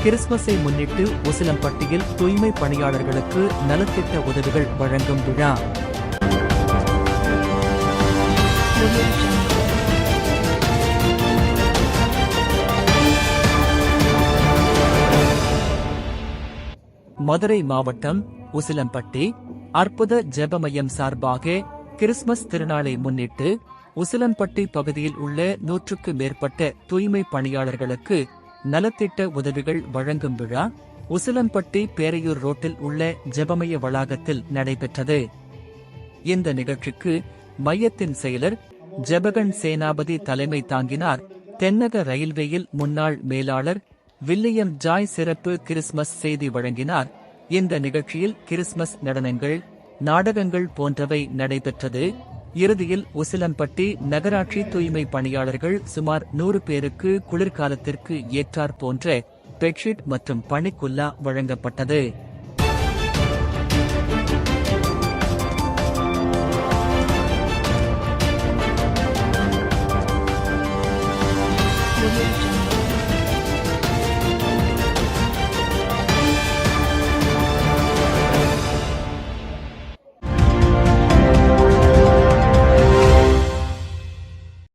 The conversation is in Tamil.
கிறிஸ்துமஸை முன்னிட்டு உசிலம்பட்டியில் தூய்மை பணியாளர்களுக்கு நலத்திட்ட உதவிகள் வழங்கும் விழா. மதுரை மாவட்டம் உசிலம்பட்டி அற்புத ஜெப மையம் சார்பாக கிறிஸ்துமஸ் திருநாளை முன்னிட்டு உசிலம்பட்டி பகுதியில் உள்ள 100க்கு மேற்பட்ட தூய்மை பணியாளர்களுக்கு நலத்திட்ட உதவிகள் வழங்கும் விழா உசிலம்பட்டி பேரையூர் ரோட்டில் உள்ள ஜெபமய வளாகத்தில் நடைபெற்றது. இந்த நிகழ்ச்சிக்கு மையத்தின் செயலர் ஜெபகன் சேனாபதி தலைமை தாங்கினார். தென்னக ரயில்வேயில் முன்னாள் மேலாளர் வில்லியம் ஜாய் சிறப்பு கிறிஸ்துமஸ் செய்தி வழங்கினார். இந்த நிகழ்ச்சியில் கிறிஸ்துமஸ் நடனங்கள், நாடகங்கள் போன்றவை நடைபெற்றது. இறுதியில் உசிலம்பட்டி நகராட்சி தூய்மை பணியாளர்கள் சுமார் 100 பேருக்கு குளிர்காலத்திற்கு ஏற்றார் போன்ற பெட்ஷீட் மற்றும் பணிக்குல்லா வழங்கப்பட்டது.